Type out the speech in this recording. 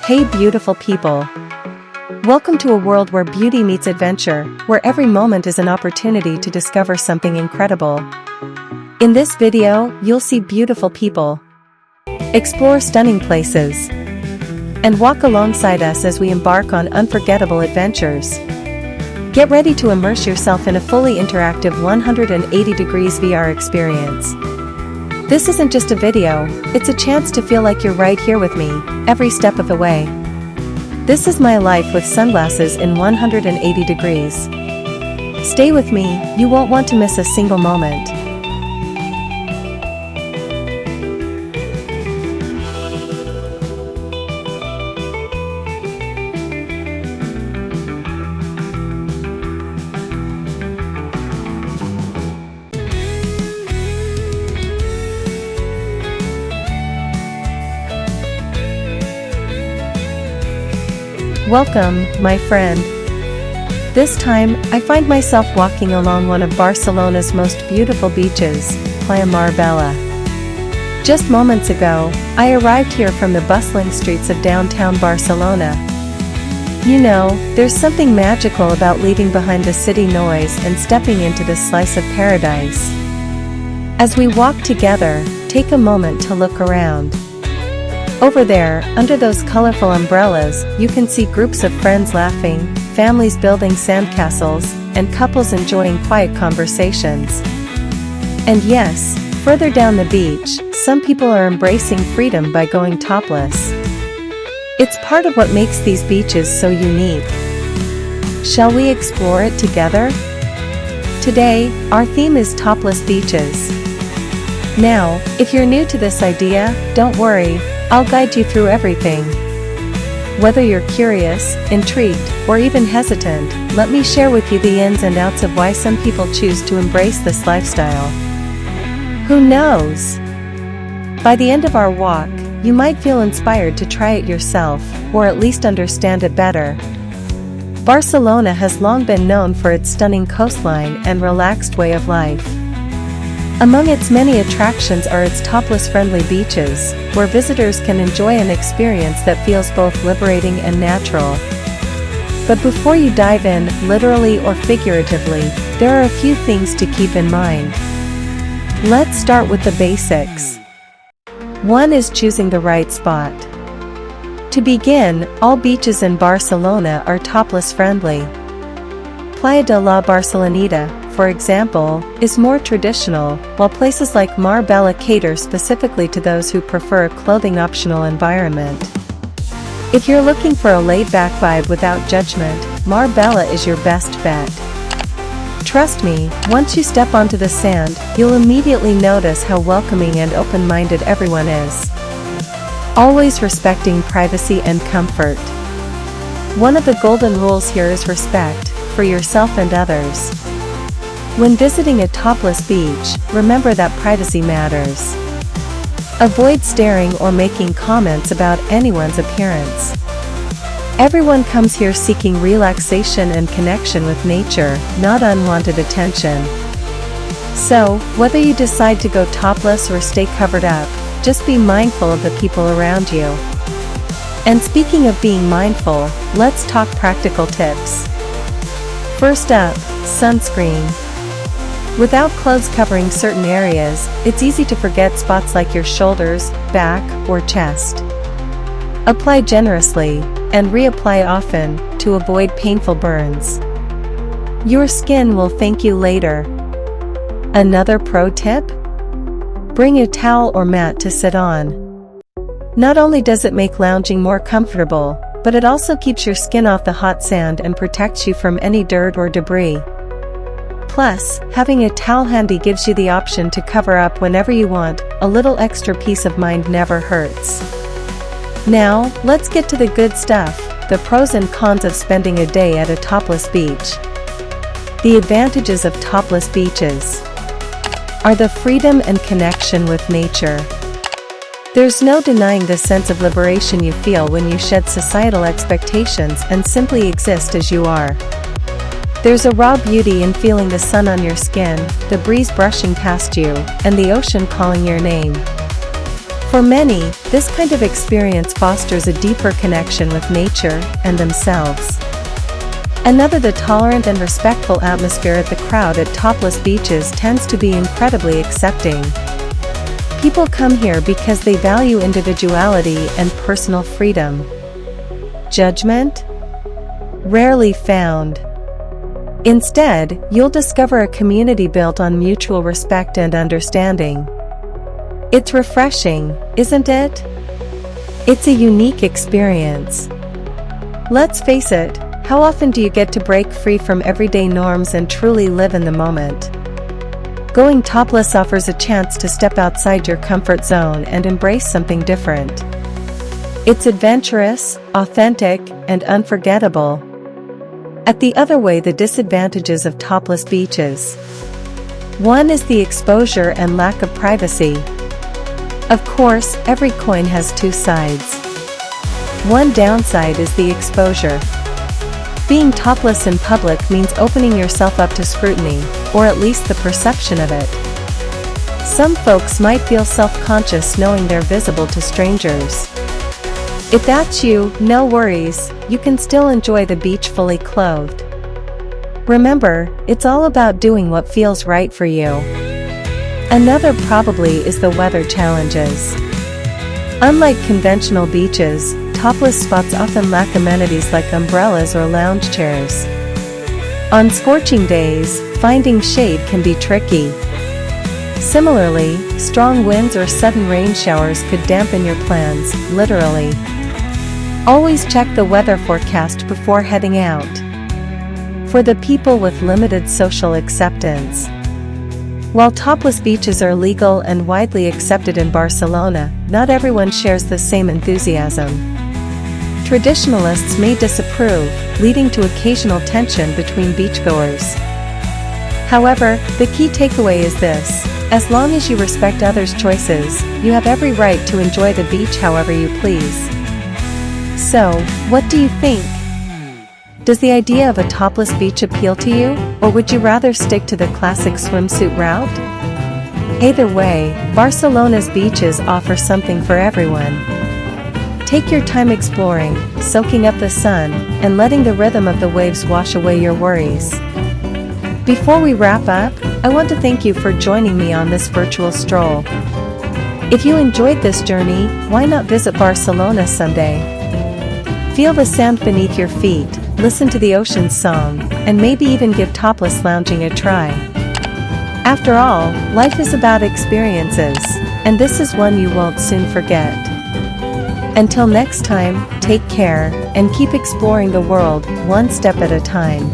Hey beautiful people! Welcome to a world where beauty meets adventure, where every moment is an opportunity to discover something incredible. In this video, you'll see beautiful people, explore stunning places, and walk alongside us as we embark on unforgettable adventures. Get ready to immerse yourself in a fully interactive 180 degrees VR experience. This isn't just a video, it's a chance to feel like you're right here with me, every step of the way. This is my life with sunglasses in 180 degrees. Stay with me, you won't want to miss a single moment. Welcome, my friend. This time, I find myself walking along one of Barcelona's most beautiful beaches, Playa Mar Bella. Just moments ago, I arrived here from the bustling streets of downtown Barcelona. You know, there's something magical about leaving behind the city noise and stepping into this slice of paradise. As we walk together, take a moment to look around. Over there, under those colorful umbrellas, you can see groups of friends laughing, families building sandcastles, and couples enjoying quiet conversations. And yes, further down the beach, some people are embracing freedom by going topless. It's part of what makes these beaches so unique. Shall we explore it together? Today, our theme is topless beaches. Now, if you're new to this idea, don't worry. I'll guide you through everything. Whether you're curious, intrigued, or even hesitant, let me share with you the ins and outs of why some people choose to embrace this lifestyle. Who knows? By the end of our walk, you might feel inspired to try it yourself, or at least understand it better. Barcelona has long been known for its stunning coastline and relaxed way of life. Among its many attractions are its topless-friendly beaches, where visitors can enjoy an experience that feels both liberating and natural. But before you dive in, literally or figuratively, there are a few things to keep in mind. Let's start with the basics. One is choosing the right spot. To begin, all beaches in Barcelona are topless-friendly. Playa de la Barceloneta, for example, is more traditional, while places like Marbella cater specifically to those who prefer a clothing-optional environment. If you're looking for a laid-back vibe without judgment, Marbella is your best bet. Trust me, once you step onto the sand, you'll immediately notice how welcoming and open-minded everyone is. Always respecting privacy and comfort. One of the golden rules here is respect, for yourself and others. When visiting a topless beach, remember that privacy matters. Avoid staring or making comments about anyone's appearance. Everyone comes here seeking relaxation and connection with nature, not unwanted attention. So, whether you decide to go topless or stay covered up, just be mindful of the people around you. And speaking of being mindful, let's talk practical tips. First up, sunscreen. Without clothes covering certain areas, it's easy to forget spots like your shoulders, back, or chest. Apply generously, and reapply often, to avoid painful burns. Your skin will thank you later. Another pro tip? Bring a towel or mat to sit on. Not only does it make lounging more comfortable, but it also keeps your skin off the hot sand and protects you from any dirt or debris. Plus, having a towel handy gives you the option to cover up whenever you want. A little extra peace of mind never hurts. Now, let's get to the good stuff, the pros and cons of spending a day at a topless beach. The advantages of topless beaches are the freedom and connection with nature. There's no denying the sense of liberation you feel when you shed societal expectations and simply exist as you are. There's a raw beauty in feeling the sun on your skin, the breeze brushing past you, and the ocean calling your name. For many, this kind of experience fosters a deeper connection with nature and themselves. Another, the tolerant and respectful atmosphere at the crowd at topless beaches tends to be incredibly accepting. People come here because they value individuality and personal freedom. Judgment? Rarely found. Instead, you'll discover a community built on mutual respect and understanding. It's refreshing, isn't it? It's a unique experience. Let's face it, how often do you get to break free from everyday norms and truly live in the moment? Going topless offers a chance to step outside your comfort zone and embrace something different. It's adventurous, authentic, and unforgettable. At the other way, the disadvantages of topless beaches. One is the exposure and lack of privacy. Of course, every coin has two sides. One downside is the exposure. Being topless in public means opening yourself up to scrutiny, or at least the perception of it. Some folks might feel self-conscious knowing they're visible to strangers. If that's you, no worries, you can still enjoy the beach fully clothed. Remember, it's all about doing what feels right for you. Another probably is the weather challenges. Unlike conventional beaches, topless spots often lack amenities like umbrellas or lounge chairs. On scorching days, finding shade can be tricky. Similarly, strong winds or sudden rain showers could dampen your plans, literally. Always check the weather forecast before heading out. For the people with limited social acceptance. While topless beaches are legal and widely accepted in Barcelona, not everyone shares the same enthusiasm. Traditionalists may disapprove, leading to occasional tension between beachgoers. However, the key takeaway is this: as long as you respect others' choices, you have every right to enjoy the beach however you please. So, what do you think? Does the idea of a topless beach appeal to you, or would you rather stick to the classic swimsuit route? Either way, Barcelona's beaches offer something for everyone. Take your time exploring, soaking up the sun, and letting the rhythm of the waves wash away your worries. Before we wrap up, I want to thank you for joining me on this virtual stroll. If you enjoyed this journey, why not visit Barcelona someday? Feel the sand beneath your feet, listen to the ocean's song, and maybe even give topless lounging a try. After all, life is about experiences, and this is one you won't soon forget. Until next time, take care, and keep exploring the world, one step at a time.